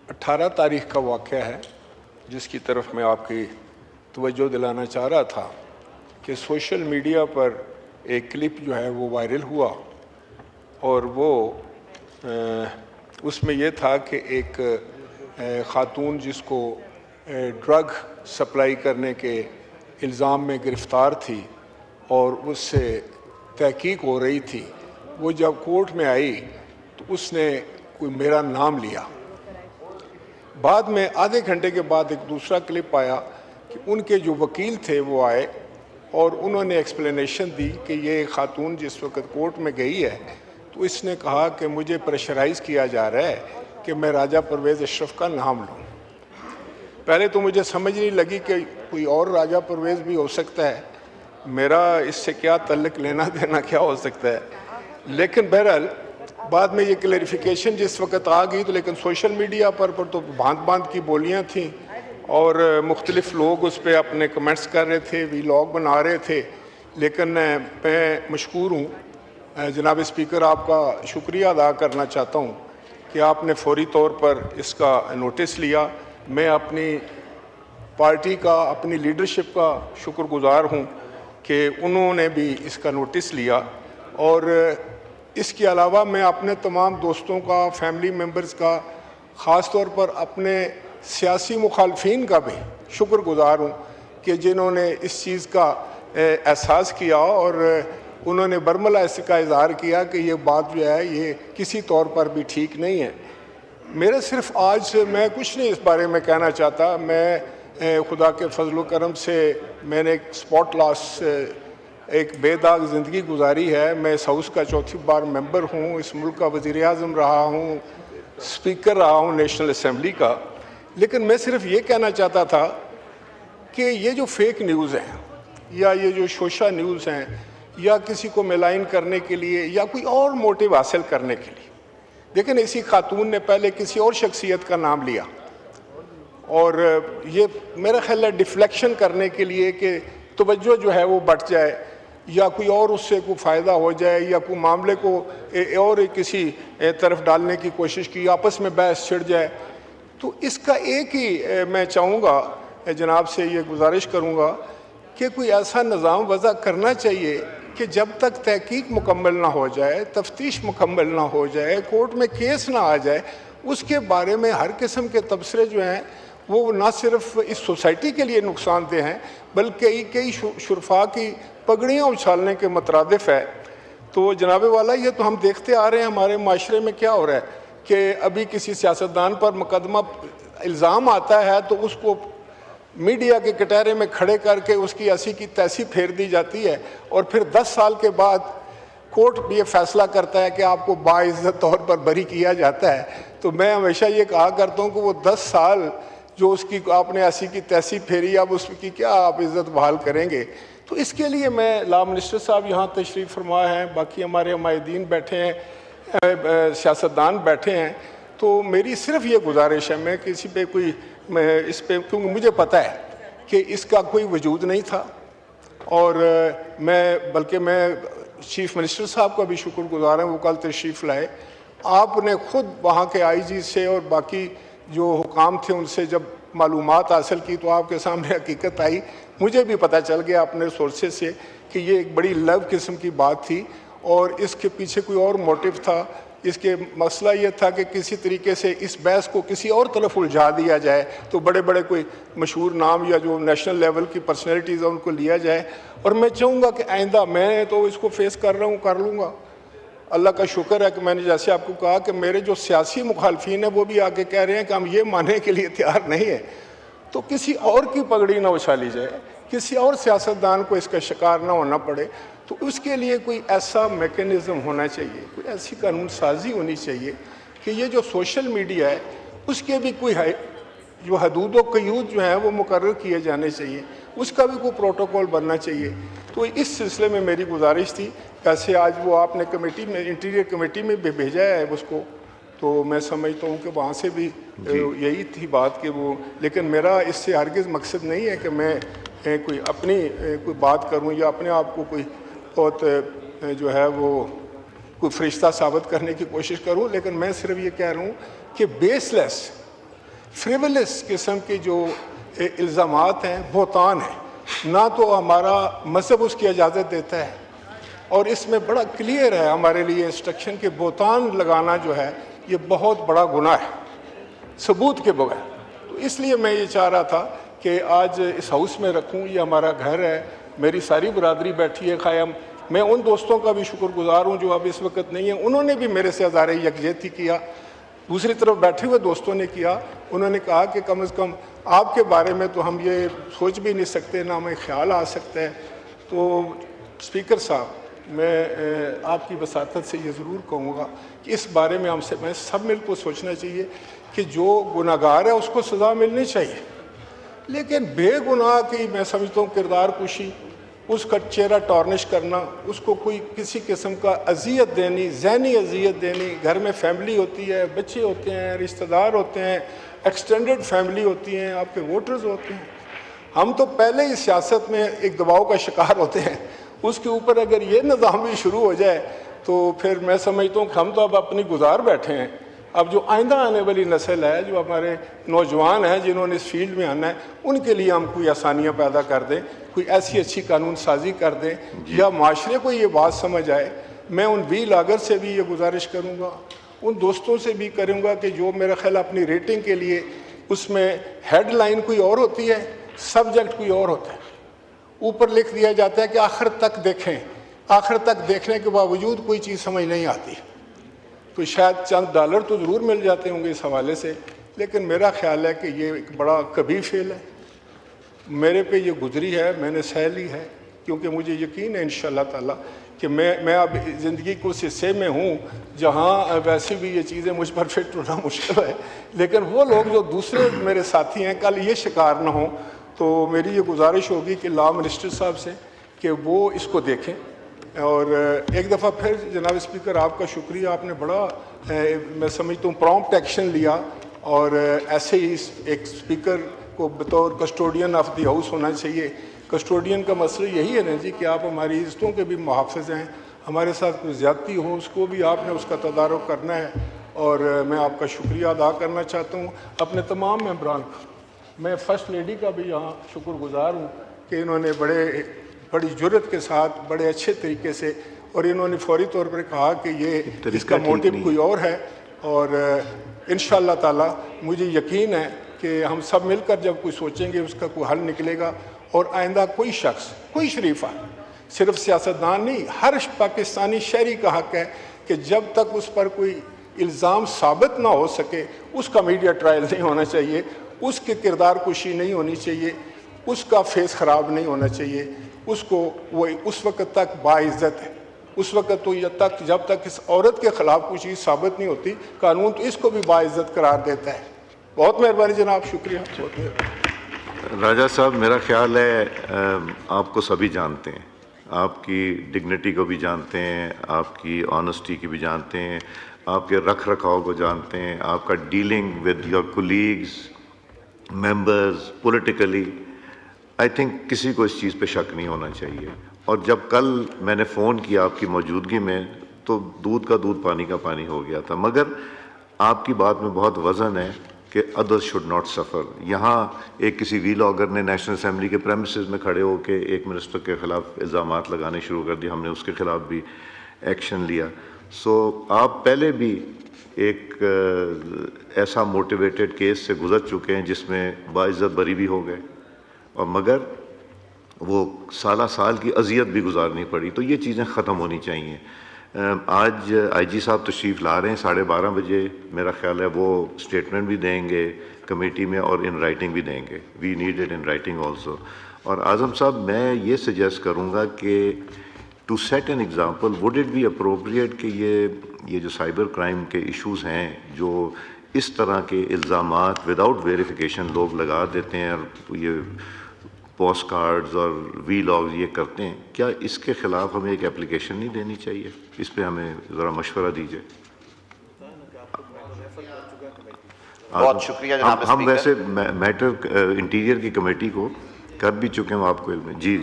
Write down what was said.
18 तारीख का वाक़या है जिसकी तरफ मैं आपकी तवज्जो दिलाना चाह रहा था कि सोशल मीडिया पर एक क्लिप जो है वो वायरल हुआ और वो उसमें ये था कि एक ख़ातून जिसको ड्रग सप्लाई करने के इल्ज़ाम में गिरफ़्तार थी और उससे तहकीक हो रही थी, वो जब कोर्ट में आई तो उसने कोई मेरा नाम लिया। बाद में आधे घंटे के बाद एक दूसरा क्लिप आया कि उनके जो वकील थे वो आए और उन्होंने एक्सप्लेनेशन दी कि ये ख़ातून जिस वक्त कोर्ट में गई है तो इसने कहा कि मुझे प्रेशराइज़ किया जा रहा है कि मैं राजा परवेज़ अशरफ का नाम लूँ। पहले तो मुझे समझ नहीं लगी कि कोई और राजा परवेज़ भी हो सकता है, मेरा इससे क्या तल्लुक़ लेना देना क्या हो सकता है। लेकिन बहरहाल बाद में ये क्लैरिफिकेशन जिस वक्त आ गई तो लेकिन सोशल मीडिया पर तो भांत भांत की बोलियां थीं और मुख्तलिफ़ लोग उस पर अपने कमेंट्स कर रहे थे, व्लॉग बना रहे थे। लेकिन मैं मशकूर हूँ, जनाब स्पीकर आपका शुक्रिया अदा करना चाहता हूँ कि आपने फौरी तौर पर इसका नोटिस लिया। मैं अपनी पार्टी का, अपनी लीडरशिप का शुक्रगुज़ार हूँ कि उन्होंने भी इसका नोटिस लिया और इसके अलावा मैं अपने तमाम दोस्तों का, फैमिली मेम्बर्स का, ख़ास तौर पर अपने सियासी मुखालफिन का भी शुक्रगुज़ार हूँ कि जिन्होंने इस चीज़ का एहसास किया और उन्होंने बरमला इसका इज़हार किया कि ये बात जो है ये किसी तौर पर भी ठीक नहीं है। मेरा सिर्फ आज मैं कुछ नहीं इस बारे में कहना चाहता। मैं खुदा के फजल करम से मैंने एक स्पॉट लॉस, एक बेदाग ज़िंदगी गुजारी है। मैं इस हाउस का चौथी बार मेंबर हूँ, इस मुल्क का वज़ीर आज़म रहा हूँ, स्पीकर रहा हूँ नेशनल असम्बली का। लेकिन मैं सिर्फ ये कहना चाहता था कि ये जो फेक न्यूज़ हैं या ये जो शोशा न्यूज़ हैं या किसी को मिलाइन करने के लिए या कोई और मोटिव हासिल करने के लिए, लेकिन इसी खातून ने पहले किसी और शख्सियत का नाम लिया और ये मेरा ख्याल है डिफ्लेक्शन करने के लिए कि तवज्जो जो है वो बढ़ जाए या कोई और उससे कोई फ़ायदा हो जाए या कोई मामले को और किसी तरफ डालने की कोशिश की, आपस में बहस छिड़ जाए। तो इसका एक ही मैं चाहूँगा, जनाब से ये गुजारिश करूँगा कि कोई ऐसा निज़ाम वज़ा करना चाहिए कि जब तक तहकीक मुकम्मल ना हो जाए, तफ्तीश मुकम्मल ना हो जाए, कोर्ट में केस ना आ जाए, उसके बारे में हर किस्म के तबसरे जो हैं वो ना सिर्फ इस सोसाइटी के लिए नुकसानदेह हैं बल्कि कई शुरफा की पगड़ियाँ उछालने के मुतरादिफ है। तो जनाब वाला ये तो हम देखते आ रहे हैं हमारे माशरे में क्या हो रहा है कि अभी किसी सियासतदान पर मुकदमा इल्ज़ाम आता है तो उसको मीडिया के कटहरे में खड़े करके उसकी ऐसी की तैसी फेर दी जाती है और फिर 10 साल के बाद कोर्ट ये फैसला करता है कि आपको बाइज़्ज़त तौर पर बरी किया जाता है। तो मैं हमेशा ये कहा करता हूँ कि वो 10 साल जो उसकी आपने ऐसी की तैसी फेरी, अब उसकी क्या आप इज़्ज़त बहाल करेंगे। तो इसके लिए मैं लॉ मिनिस्टर साहब यहाँ तशरीफ़ फरमा हैं, बाकी हमारे हमायदीन बैठे हैं, सियासतदान बैठे हैं। तो मेरी सिर्फ ये गुजारिश है, मैं किसी पे कोई मैं इस पे, क्योंकि मुझे पता है कि इसका कोई वजूद नहीं था और मैं चीफ़ मिनिस्टर साहब का भी शुक्रगुज़ार हूँ, वो कल तशरीफ़ लाए। आपने ख़ुद वहाँ के आईजी से और बाकी जो हुकाम थे उनसे जब मालूमात हासिल की तो आपके सामने हकीकत आई। मुझे भी पता चल गया अपने सोर्सेज से कि ये एक बड़ी लव किस्म की बात थी और इसके पीछे कोई और मोटिव था। इसके मसला ये था कि किसी तरीके से इस बहस को किसी और तरफ उलझा दिया जाए, तो बड़े बड़े कोई मशहूर नाम या जो नेशनल लेवल की पर्सनैलिटीज़ हैं उनको लिया जाए। और मैं चाहूँगा कि आइंदा, मैं तो इसको फेस कर रहा हूँ, कर लूँगा। अल्लाह का शुक्र है कि मैंने जैसे आपको कहा कि मेरे जो सियासी मुखालफिन हैं वो भी आके कह रहे हैं कि हम ये मानने के लिए तैयार नहीं है। तो किसी और की पगड़ी ना उछाली जाए, किसी और सियासतदान को इसका शिकार ना होना पड़े। तो उसके लिए कोई ऐसा मैकेनिज़्म होना चाहिए, कोई ऐसी कानून साजी होनी चाहिए कि ये जो सोशल मीडिया है उसके भी कोई है जो हदूद व क़यूद जो हैं वो मुकर्रर किए जाने चाहिए, उसका भी कोई प्रोटोकॉल बनना चाहिए। तो इस सिलसिले में मेरी गुजारिश थी। कैसे आज वो आपने कमेटी में, इंटीरियर कमेटी में भी भेजा है उसको, तो मैं समझता हूँ कि वहाँ से भी यही थी बात कि वो, लेकिन मेरा इससे हरगिज़ मकसद नहीं है कि मैं कोई अपनी कोई बात करूँ या अपने आप को कोई बहुत जो है वो कोई फरिश्ता साबित करने की कोशिश करूँ। लेकिन मैं सिर्फ ये कह रहा हूँ कि बेसलेस فریولس قسم کے جو الزامات ہیں بہتان ہیں، نہ تو ہمارا مذہب اس کی اجازت دیتا ہے، اور اس میں بڑا کلیئر ہے ہمارے لیے انسٹرکشن کہ بہتان لگانا جو ہے یہ بہت بڑا گناہ ہے ثبوت کے بغیر۔ تو اس لیے میں یہ چاہ رہا تھا کہ آج اس ہاؤس میں رکھوں، یہ ہمارا گھر ہے، میری ساری برادری بیٹھی ہے قائم۔ میں ان دوستوں کا بھی شکر گزار ہوں جو اب اس وقت نہیں ہیں، انہوں نے بھی میرے سے اظہار یکجہتی کیا۔ دوسری طرف بیٹھے ہوئے دوستوں نے کیا، انہوں نے کہا کہ کم از کم آپ کے بارے میں تو ہم یہ سوچ بھی نہیں سکتے، نہ ہمیں خیال آ سکتا ہے۔ تو اسپیکر صاحب، میں آپ کی وساطت سے یہ ضرور کہوں گا کہ اس بارے میں میں سب مل کو سوچنا چاہیے کہ جو گناہ گار ہے اس کو سزا ملنی چاہیے، لیکن بے گناہ کی میں سمجھتا ہوں کردار کشی، اس کا چہرہ ٹارنش کرنا، اس کو کوئی کسی قسم کا اذیت دینی، ذہنی اذیت دینی، گھر میں فیملی ہوتی ہے، بچے ہوتے ہیں، رشتہ دار ہوتے ہیں، ایکسٹینڈڈ فیملی ہوتی ہیں، آپ کے ووٹرز ہوتے ہیں۔ ہم تو پہلے ہی سیاست میں ایک دباؤ کا شکار ہوتے ہیں، اس کے اوپر اگر یہ نظام بھی شروع ہو جائے تو پھر میں سمجھتا ہوں کہ ہم تو اب اپنی گزار بیٹھے ہیں۔ اب جو آئندہ آنے والی نسل ہے، جو ہمارے نوجوان ہیں جنہوں نے اس فیلڈ میں آنا ہے، ان کے لیے ہم کوئی آسانیاں پیدا کر دیں، کوئی ایسی اچھی قانون سازی کر دیں یا معاشرے کو یہ بات سمجھ آئے۔ میں ان وی لاگر سے بھی یہ گزارش کروں گا، ان دوستوں سے بھی کروں گا کہ جو میرا خیال اپنی ریٹنگ کے لیے اس میں ہیڈ لائن کوئی اور ہوتی ہے، سبجیکٹ کوئی اور ہوتا ہے، اوپر لکھ دیا جاتا ہے کہ آخر تک دیکھیں، آخر تک دیکھنے کے باوجود کوئی چیز سمجھ نہیں آتی، تو شاید چند ڈالر تو ضرور مل جاتے ہوں گے اس حوالے سے، لیکن میرا خیال ہے کہ یہ ایک بڑا کبھی فیل ہے، میرے پہ یہ گزری ہے، میں نے سہ لی ہے، کیونکہ مجھے یقین ہے انشاءاللہ تعالیٰ کہ میں اب زندگی کو اس حصے میں ہوں جہاں ویسے بھی یہ چیزیں مجھ پر فٹ ہونا مشکل ہے، لیکن وہ لوگ جو دوسرے میرے ساتھی ہیں کل یہ شکار نہ ہوں۔ تو میری یہ گزارش ہوگی کہ لا منسٹر صاحب سے کہ وہ اس کو دیکھیں۔ اور ایک دفعہ پھر جناب اسپیکر آپ کا شکریہ، آپ نے بڑا میں سمجھتا ہوں پرومپٹ ایکشن لیا، اور ایسے ہی ایک اسپیکر کو بطور کسٹوڈین آف دی ہاؤس ہونا چاہیے۔ کسٹوڈین کا مسئلہ یہی ہے نا جی کہ آپ ہماری عزتوں کے بھی محافظ ہیں، ہمارے ساتھ کوئی زیادتی ہو اس کو بھی آپ نے اس کا تدارک کرنا ہے، اور میں آپ کا شکریہ ادا کرنا چاہتا ہوں اپنے تمام ممبران کا۔ میں فرسٹ لیڈی کا بھی یہاں شکر گزار ہوں کہ انہوں نے بڑی جرت کے ساتھ بڑے اچھے طریقے سے، اور انہوں نے فوری طور پر کہا کہ یہ اس کا موٹیو کوئی اور ہے، اور انشاءاللہ تعالی مجھے یقین ہے کہ ہم سب مل کر جب کوئی سوچیں گے اس کا کوئی حل نکلے گا، اور آئندہ کوئی شخص، کوئی شریفہ، صرف سیاستدان نہیں، ہر پاکستانی شہری کا حق ہے کہ جب تک اس پر کوئی الزام ثابت نہ ہو سکے اس کا میڈیا ٹرائل نہیں ہونا چاہیے، اس کے کردار کشی نہیں ہونی چاہیے، اس کا فیس خراب نہیں ہونا چاہیے، اس کو وہ اس وقت تک باعزت ہے، اس وقت تو یہ تک جب تک اس عورت کے خلاف کوئی چیز ثابت نہیں ہوتی، قانون تو اس کو بھی باعزت قرار دیتا ہے۔ بہت مہربانی جناب، شکریہ، بہت مہربانی۔ راجہ صاحب، میرا خیال ہے آپ کو سبھی جانتے ہیں، آپ کی ڈگنیٹی کو بھی جانتے ہیں، آپ کی آنیسٹی کی بھی جانتے ہیں، آپ کے رکھ رکھاؤ کو جانتے ہیں، آپ کا dealing with your colleagues, members, politically, I think کسی کو اس چیز پہ شک نہیں ہونا چاہیے۔ اور جب کل میں نے فون کیا آپ کی موجودگی میں تو دودھ کا دودھ پانی کا پانی ہو گیا تھا، مگر آپ کی بات میں بہت وزن ہے کہ ادرس شوڈ ناٹ سفر۔ یہاں ایک کسی وی لاگر نے نیشنل اسمبلی کے پریمیسز میں کھڑے ہو کے ایک منسٹر کے خلاف الزامات لگانے شروع کر دیے، ہم نے اس کے خلاف بھی ایکشن لیا۔ سو آپ پہلے بھی ایک ایسا موٹیویٹڈ کیس سے گزر چکے ہیں جس میں باعزت بری بھی ہو گئے، اور مگر وہ سالہ سال کی اذیت بھی گزارنی پڑی، تو یہ چیزیں ختم ہونی چاہیے۔ آج آئی جی صاحب تشریف لا رہے ہیں 12:30 بجے، میرا خیال ہے وہ اسٹیٹمنٹ بھی دیں گے کمیٹی میں اور ان رائٹنگ بھی دیں گے، we need it in writing also. اور اعظم صاحب، میں یہ سجیسٹ کروں گا کہ to set an example, would it be appropriate کہ یہ جو سائبر کرائم کے ایشوز ہیں، جو اس طرح کے الزامات وداؤٹ ویریفیکیشن لوگ لگا دیتے ہیں اور یہ پوسٹ کارڈز اور وی لاگز یہ کرتے ہیں، کیا اس کے خلاف ہمیں ایک اپلیکیشن نہیں دینی چاہیے؟ اس پہ ہمیں ذرا مشورہ دیجیے۔ بہت شکریہ جناب اسپیکر۔ ہم ویسے میٹر انٹیریئر کی کمیٹی کو کر بھی چکے ہیں، آپ کو جی